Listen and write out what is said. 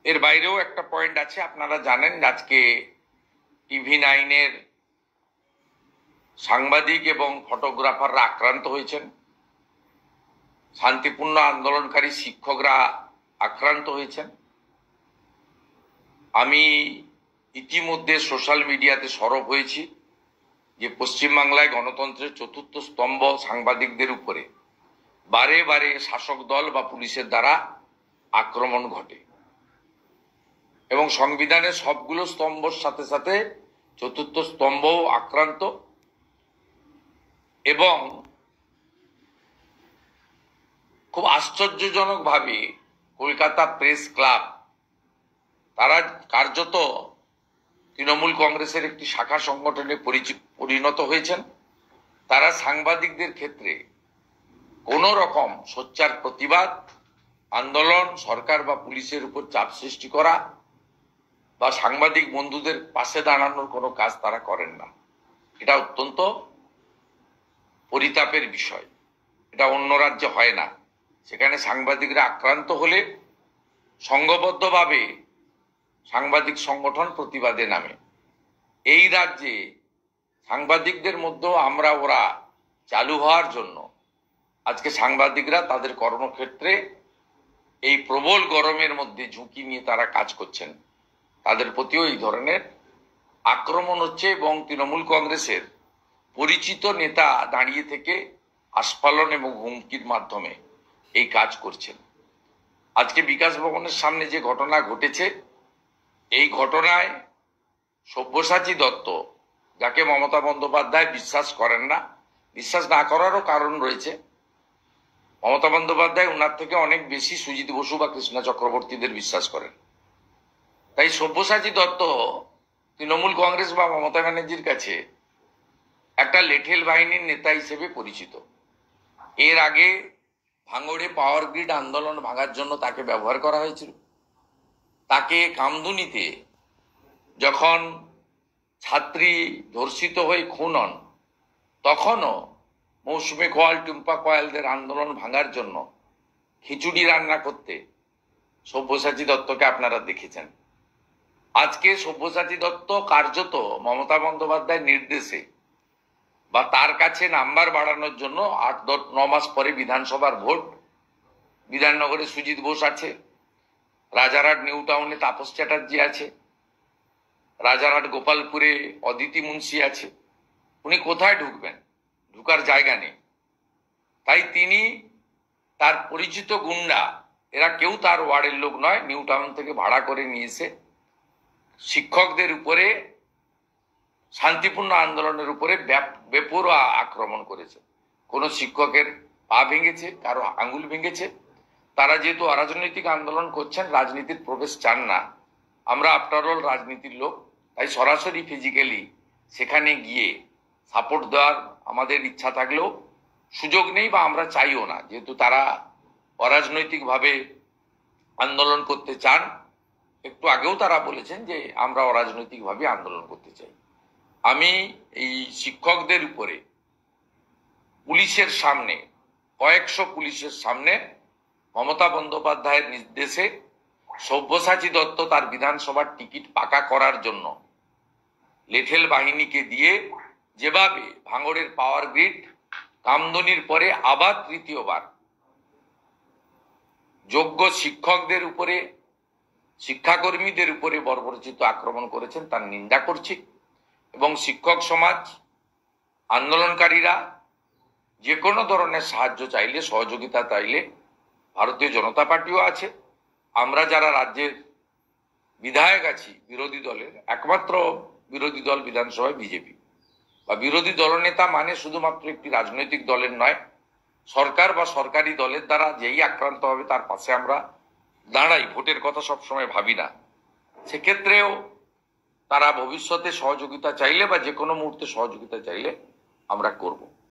এর বাইরেও একটা পয়েন্ট আছে। আপনারা জানেন আজকে TV9-এর সাংবাদিক এবং ফটোগ্রাফাররা আক্রান্ত হয়েছেন, শান্তিপূর্ণ আন্দোলনকারী শিক্ষকরা আক্রান্ত হয়েছেন। আমি ইতিমধ্যে সোশ্যাল মিডিয়াতে সরব হয়েছি যে পশ্চিমবাংলায় গণতন্ত্রের চতুর্থ স্তম্ভ সাংবাদিকদের উপরে বারে বারে শাসক দল বা পুলিশের দ্বারা আক্রমণ ঘটে এবং সংবিধানের সবগুলো স্তম্ভর সাথে সাথে চতুর্থ স্তম্ভও আক্রান্ত। এবং খুব আশ্চর্যজনকভাবে কলকাতা প্রেস ক্লাব তারা কার্যত তৃণমূল কংগ্রেসের একটি শাখা সংগঠনে পরিণত হয়েছেন। তারা সাংবাদিকদের ক্ষেত্রে কোনো রকম সোচ্চার প্রতিবাদ, আন্দোলন, সরকার বা পুলিশের উপর চাপ সৃষ্টি করা বা সাংবাদিক বন্ধুদের পাশে দাঁড়ানোর কোনো কাজ তারা করেন না। এটা অত্যন্ত পরিতাপের বিষয়। এটা অন্য রাজ্যে হয় না। সেখানে সাংবাদিকরা আক্রান্ত হলে সংঘবদ্ধভাবে সাংবাদিক সংগঠন প্রতিবাদে নামে। এই রাজ্যে সাংবাদিকদের মধ্যেও ওরা চালু হওয়ার জন্য আজকে সাংবাদিকরা তাদের কর্মক্ষেত্রে এই প্রবল গরমের মধ্যে ঝুঁকি নিয়ে তারা কাজ করছেন। তাদের প্রতিও এই ধরনের আক্রমণ হচ্ছে এবং তৃণমূল কংগ্রেসের পরিচিত নেতা দাঁড়িয়ে থেকে আস্ফালন এবং হুমকির মাধ্যমে এই কাজ করছেন। আজকে বিকাশ ভবনের সামনে যে ঘটনা ঘটেছে, এই ঘটনায় সব্যসাচী দত্ত, যাকে মমতা বন্দ্যোপাধ্যায় বিশ্বাস করেন না, বিশ্বাস না করারও কারণ রয়েছে। মমতা বন্দ্যোপাধ্যায় ওনার থেকে অনেক বেশি সুজিত বসু বা কৃষ্ণা চক্রবর্তীদের বিশ্বাস করেন। তাই সব্যসাচী দত্ত তৃণমূল কংগ্রেস বা মমতা ব্যানার্জির কাছে একটা লেঠেল বাহিনীর নেতা হিসেবে পরিচিত। এর আগে ভাঙড়ে পাওয়ার গ্রিড আন্দোলন ভাঙার জন্য তাকে ব্যবহার করা হয়েছিল। তাকে কামদুনিতে যখন ছাত্রী ধর্ষিত হয়ে খুন হন, তখনও মৌসুমী কোয়াল, টুম্পা কোয়ালদের আন্দোলন ভাঙার জন্য খিচুড়ি রান্না করতে সব্যসাচী দত্তকে আপনারা দেখেছেন। আজকে সব্যসাচী দত্ত কার্যত মমতা বন্দ্যোপাধ্যায়ের নির্দেশে বা তার কাছে নাম্বার বাড়ানোর জন্য 8-9 মাস পরে বিধানসভার ভোট, বিধাননগরে সুজিত বোস আছে, রাজারহাট নিউ টাউনে তাপস চ্যাটার্জি আছে, রাজারহাট গোপালপুরে অদিতি মুন্সি আছে। উনি কোথায় ঢুকবেন? ঢুকার জায়গা নেই। তাই তিনি তার পরিচিত গুন্ডা, এরা কেউ তার ওয়ার্ডের লোক নয়, নিউ টাউন থেকে ভাড়া করে নিয়ে এসে শিক্ষকদের উপরে, শান্তিপূর্ণ আন্দোলনের উপরে বেপরোয়া আক্রমণ করেছে। কোনো শিক্ষকের পা ভেঙেছে, কারো আঙ্গুল ভেঙেছে। তারা যেহেতু অরাজনৈতিক আন্দোলন করছেন, রাজনীতির প্রবেশ চান না। আমরা আফটার অল রাজনীতির লোক, তাই সরাসরি ফিজিক্যালি সেখানে গিয়ে সাপোর্ট দেওয়ার আমাদের ইচ্ছা থাকলেও সুযোগ নেই বা আমরা চাইও না, যেহেতু তারা অরাজনৈতিকভাবে আন্দোলন করতে চান। একটু আগেও তারা বলেছেন যে আমরা অরাজনৈতিকভাবে আন্দোলন করতে চাই। আমি এই শিক্ষকদের উপরে পুলিশের সামনে, কয়েকশো পুলিশের সামনে মমতা বন্দ্যোপাধ্যায়ের নির্দেশে সব্যসাচী দত্ত তার বিধানসভার টিকিট পাকা করার জন্য লেঠেল বাহিনীকে দিয়ে যেভাবে ভাঙড়ের পাওয়ার গ্রিড, কামদুনির পরে আবার তৃতীয়বার যোগ্য শিক্ষকদের উপরে, শিক্ষাকর্মীদের উপরে বর্বরচিত আক্রমণ করেছেন, তার নিন্দা করছি। এবং শিক্ষক সমাজ, আন্দোলনকারীরা যে কোনো ধরনের সাহায্য চাইলে, সহযোগিতা চাইলে ভারতীয় জনতা পার্টিও আছে। আমরা যারা রাজ্যের বিধায়ক আছি বিরোধী দলের, একমাত্র বিরোধী দল বিধানসভায় বিজেপি, বা বিরোধী দলনেতা মানে শুধুমাত্র একটি রাজনৈতিক দলের নয়, সরকার বা সরকারি দলের দ্বারা যেই আক্রান্ত হবে তার পাশে আমরা দাঁড়াই। ভোটের কথা সবসময় ভাবি না। সেক্ষেত্রেও তারা ভবিষ্যতে সহযোগিতা চাইলে বা যে কোনো মুহূর্তে সহযোগিতা চাইলে আমরা করব।